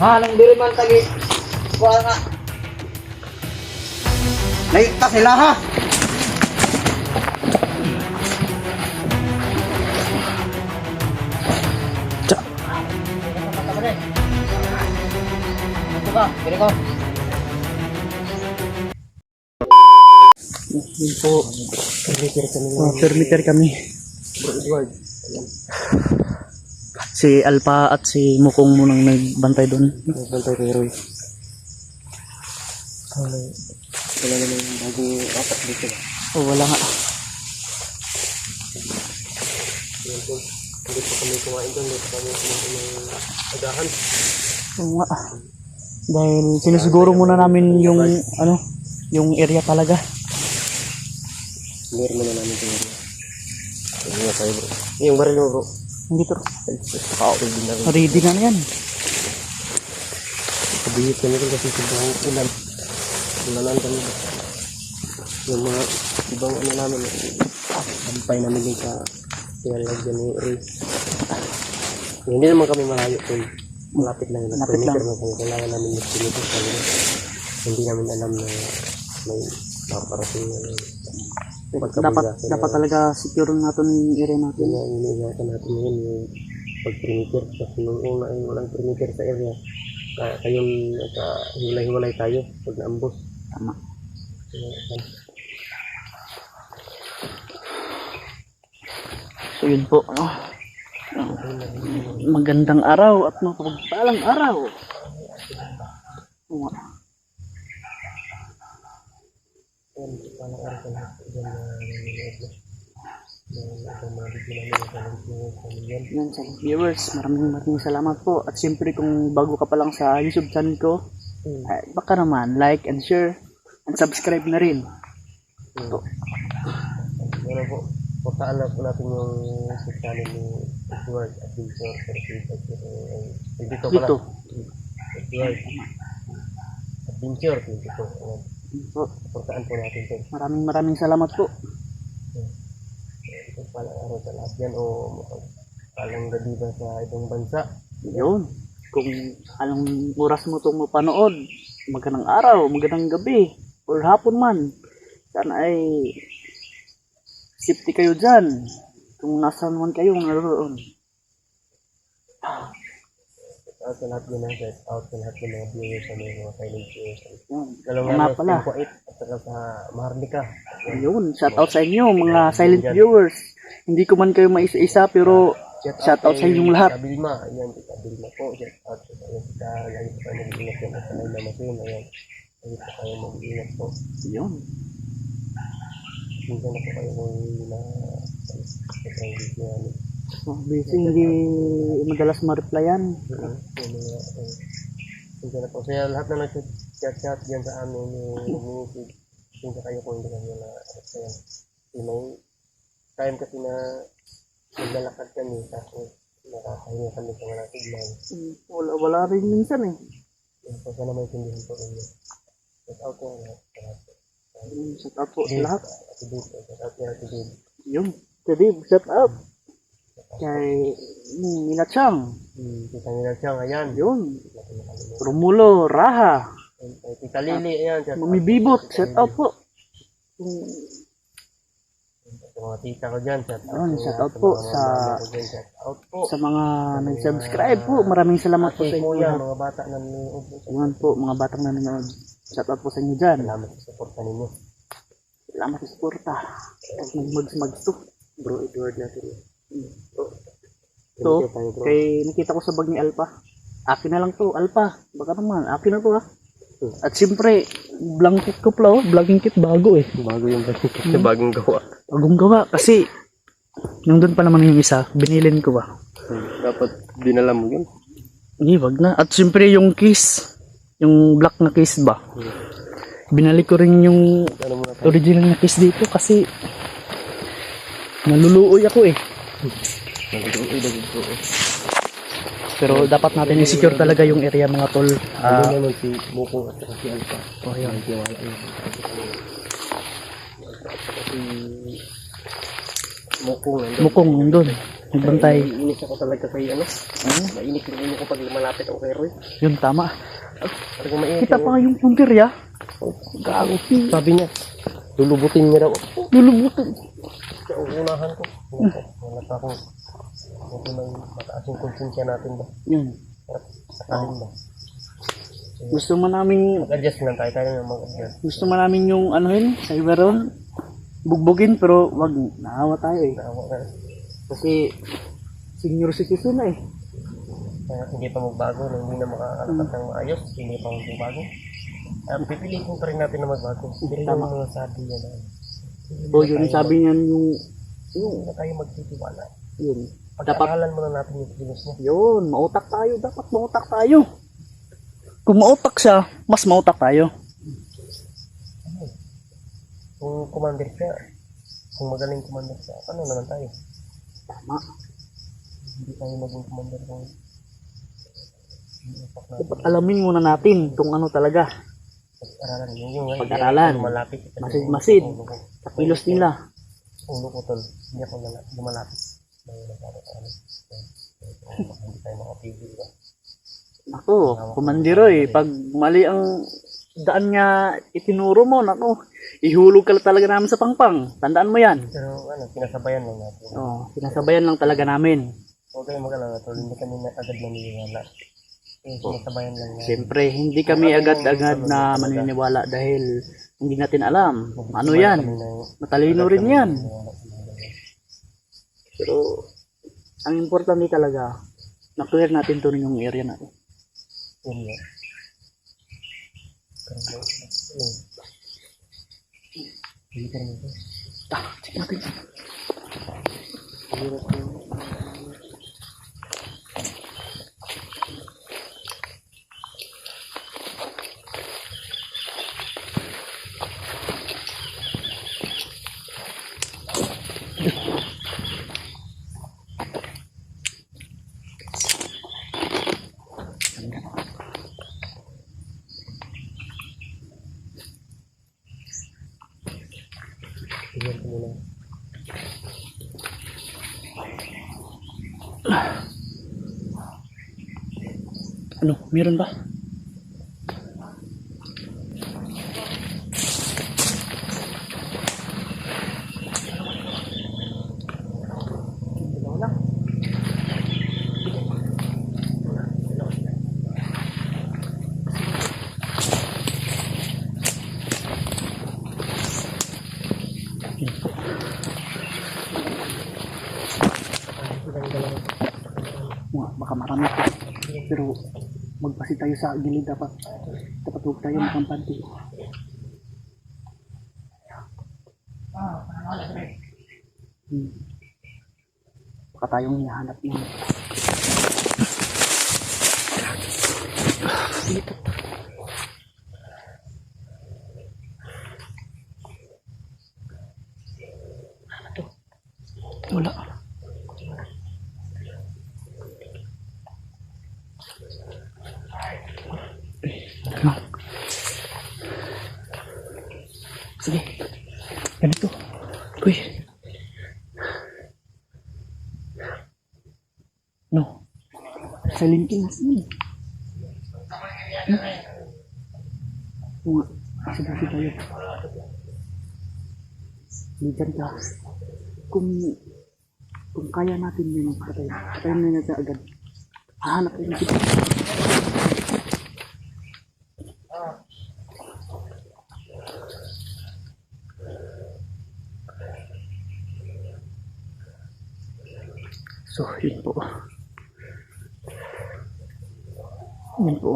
Nang diri man tagi. Kuha nga. Naikta sila ha. Gini ko. Yun po. Permiter kami. Si Alpa at si Mukong munang nagbantay doon. Nagbantay kay Roy. Wala naman yung bagong apat dito. Oh, wala nga. Hindi pa kami kumain doon. Hindi pa kami kumain ng agahan. Oo nga. Dahil sinusiguro muna namin yung ano, yung area talaga. Meron na namin ito area. Yung nga tayo bro. Yung baril mo bro. Hindi to. Ready na rin. Ready na yan. Kabihit kami ito kasi sobrang ulan. Ulanan kami. Yung mga ibang ano namin. Sampay namin din sa lagyan ni Ray. Hindi naman kami malayo kung malapit lang. Malapit lang. Kailangan namin mag-pinito sa hindi namin alam na may paparating Dapat talaga secure natin yung area natin. Iniingatan natin yun yung pag-perimeter. Kasi nung una ay walang perimeter sa area. Kayong hiwalay-hiwalay tayo pag naambos. Tama. So yun po. Magandang araw at mapagpalang araw. Yan sa viewers, maraming salamat po. At siyempre kung bago ka pa lang sa YouTube channel ko, baka naman like and share and subscribe na rin. Ano po, puntaan na po natin yung channel ni Edward Adventure. Dito pala. Edward Adventure. Dito. Puntaan po natin ito. Maraming salamat po. Ito palang araw sa lahat yan o palang gabi ba sa ibang bansa. Yun. Kung anong oras mo itong mapanood, magandang araw, magandang gabi, or hapon man, sana ay safety kayo dyan. Kung nasaan man kayo, naroon. Out sa lahat yun, out sa lahat yung mga viewers sa mga silent viewers. Nga pala. At saka sa Maharlika. Yun, shout out sa inyo mga silent viewers. Hindi ko man kayo maisa-isa pero shout out sa inyong lahat. Kabilma, ayan, Kabilma po. Shout out sa inyo. Lagi po kayo mag-ingat yan. At sanay na masin, ayan. Lagi po kayo mag-ingat po. Yun. Minsan na po kayo na Busy, hindi madalas ma-replyan. Minsan na po. Kaya lahat na nag-chat dyan sa amin yung minsan kayo po hindi kayo na-replyan. May time kasi na naglalakad kami tapos nakakahinga kami sa mga signal. Wala rin minsan eh. Yan po, sana may tindihan po rin yun. Shout out po lahat. Shout out po sa lahat. Shout out po Ate Dave. Yun, Ate Dave, shout out. Kay Minachang. Kita nila siyang, ayan. Yun. Romulo, Raha. Tita Lili, ayan. Mami Bibot, shout out po. Sa mga tita ko dyan, shout out po sa mga nag-subscribe po. Maraming salamat po sa inyo. Mga bata na nanonood. Yan po, mga batang nanonood. Shout out po sa inyo dyan. Salamat sa suporta ninyo. Salamat sa suporta. Mag-smags to. Bro, Edward natin. So, kay nakita ko sa bag ni Alpa. Akin na lang to, Alpa. Baka naman, akin na to ha. At siyempre, blanket ko pala, blanket bago eh. Bago yung blanket, bagong gawa. Bagong gawa, kasi nung doon pa naman yung isa, binilin ko ba. Dapat dinala mo yun. Hindi, wag na. At siyempre yung case, yung black na case ba. Binalik ko rin yung original na case dito kasi naluluoy ako eh. Pero dapat natin i-secure talaga yung area mga tol. Ano naman si Mukong at si Alpa. Oh, yan. Mukong nandun. Mukong nandun. Nagbantay. Inis ako talaga kay ano. Mainit yung ulo ko pag malapit ako kay Roy. Yun, tama. Talagang mainit. Kita pa yung puntirya. Gago. Sabi niya, lulubutin niya daw. Lulubutin. Sa unahan ko. Wala pa akong hindi may mataas yung konsensya natin ba? Yun. Sakalin ba? Gusto mo namin, Mag-adjust lang tayo ng mag-adjust. gusto mo namin yung ano yun, sa Iberon, bugbugin, pero wag, naawa tayo eh. Naawa ka. Kasi, senior citizen na eh. Kaya hindi pa magbago, hindi na makakalapat ng maayos, hindi pa magbago. Pipilitin pa rin natin na magbago. Pero yung Tama. mga sabi niya na, O yun, sabi niyan yung, hindi na tayo magtitiwala. yun. Pag-aralan muna natin yung kilos niya. Yun, mautak tayo. Dapat mautak tayo. Kung mautak siya, mas mautak tayo. Kung commander siya, kung magaling commander siya, ano naman tayo? Tama. Hindi tayo maging commander kung iupak natin. Dapat alamin muna natin kung ano talaga. Pag-aralan yung Pag-aralan. malapit. Masid-masid. Sa kilos nila. Ulo ko tol, hindi ako lumalapit. Hindi tayo makapigil ba? Ako, kumandiro eh. Pag mali ang daan niya itinuro mo, nako, ihulog ka talaga namin sa pangpang. Tandaan mo yan. Pero ano, pinasabayan lang natin. Oo, sinasabayan lang talaga namin. Huwag kayong mag-alala tol, hindi kami agad naniniwala. Pinasabayan lang natin. Siyempre, hindi kami agad-agad na maniniwala dahil hindi natin alam. Ano yan? Matalino rin yan. Pero, ang importante talaga, na-clear natin to yung area natin. Yun nga. Hindi ka naman ito. Check natin. Tignan ko muna. Ano, meron ba? Baka marami pa. Pero magpasi tayo sa gilid dapat. Dapat huwag tayo makampante. Baka tayong hinahanap yun. Dito. Ano to? Wala. Ano? Sige. Ganito. Uy. No. Salintin natin. Oo nga. Sige tayo. Ligan ka. Kung kaya natin yun, patayin na natin agad. Hahanap tayo ng kita. So, yun po. Yun po.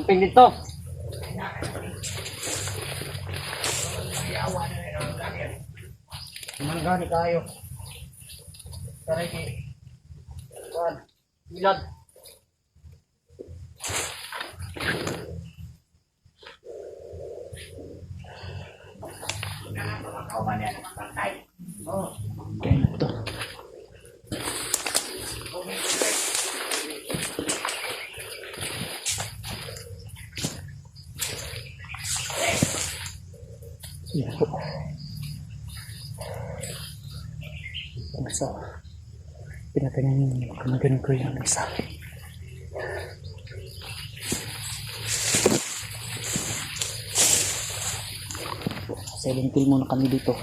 Dito. Manggani kayo. Taray ki. Kuan. Bilad. Kaya na ito. Yan po. Basta, pinatagan ko yung isa. 7 kill muna kami dito.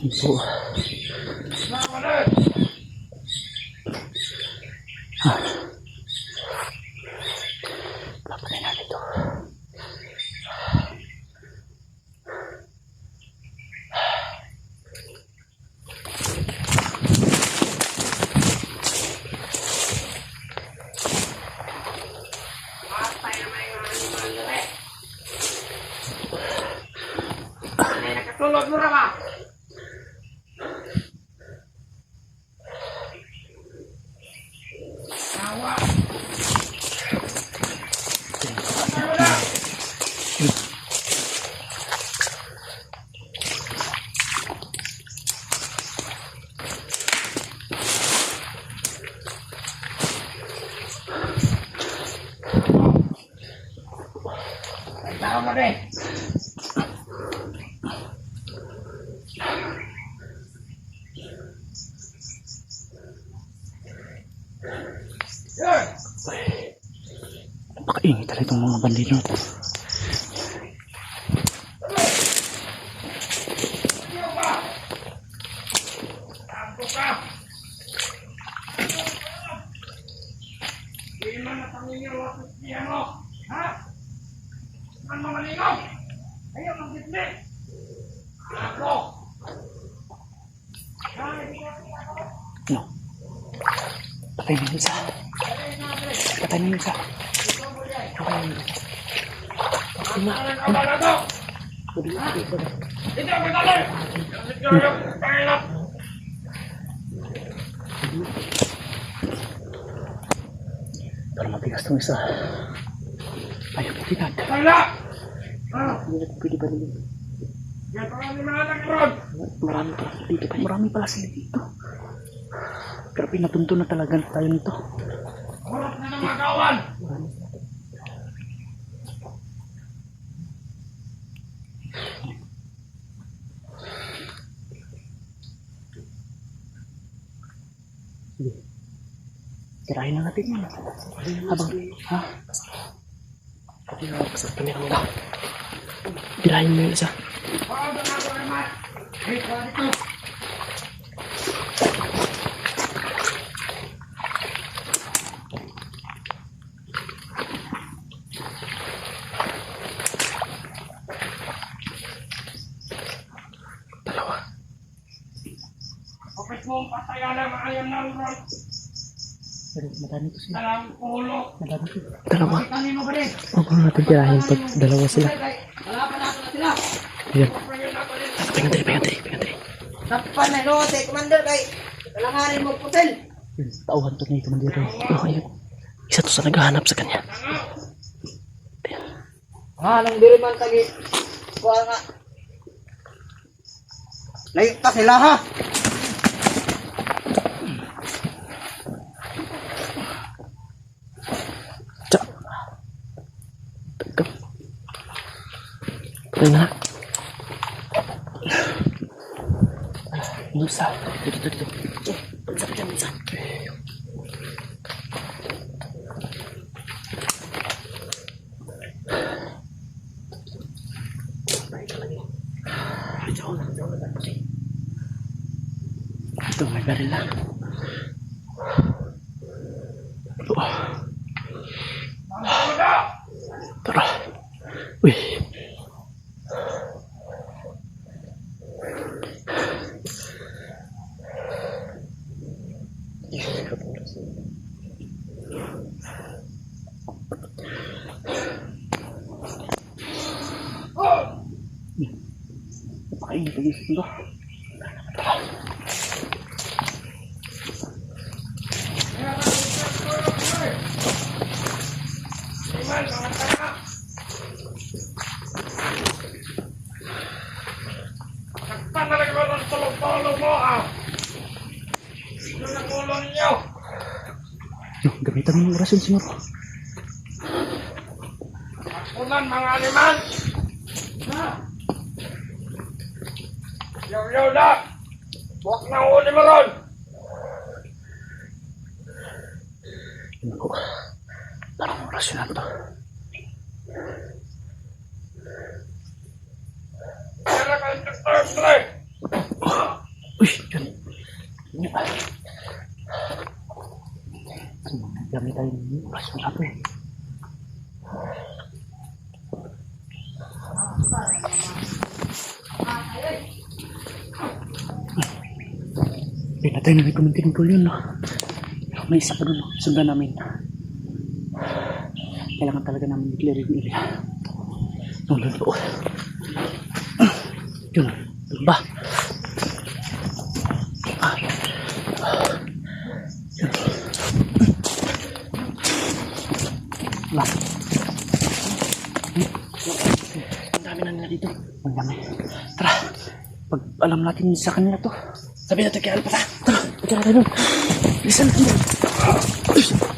Ito. Lapanin natin ito. Tulog mo ba? Tama deh. Napakaingit talaga itong mga bandito. No. Patay na yung isa. Patay na yung isa. Para matigas itong isa. Ayaw po tinag. Hindi na pwede ba nila? Marami pala sila dito. Marami pala sila dito. Grabe, natunto na talaga tayo nito. Oras na ng mga kawan! Sige. Tirahin na natin yan. Habang, ha? Tirahin mo yung isa. Dalawa. Kapit mo patayan na maayam na ron. Pero madami to sila. Dalang ulo. Madami to. Dalawa. Kanino mo ba rin? Huwag mo natin tirahin pag dalawa sila. Wala pa na sila. Ayan. Pagandali. Tapan na no, say commander kay kalanganin mo putel. Yun, tauhan to ni Komandero. Oh, ayun. Isa to sa naghahanap sa kanya. Nang diri man tagi. Kuha nga. Layo ta sila ha. Tsa. Tagap. Patay na. Nusa. Dito. Pansa ka dyan, minsan. Ito, may baril na. Tara. Uy. Napakainit ang isip ko. Pandalag ko ng tulog mo ah! Ito na ulo ninyo! Yung gamit daming orasyon siguro. Unan mga animal! Ha? Yaw na! Huwag nang uli mo ron! Naku, parang orasyon na to. Kaya ka yung tre! Uy, yun. Dami tayo ng orasyon na to eh. Pinatay namin kumuntin ko yun, no? May isa pa dun, no? Sundan namin. Kailangan talaga namin i-clear yung area. Nandun po. Yun, yun ba? Yun. Wala. Ang dami na nila dito. Ang dami. Tara, pag alam natin sa kanila to, sabi natin kay Alpha. Tara, pagkara tayo dun. Listen natin.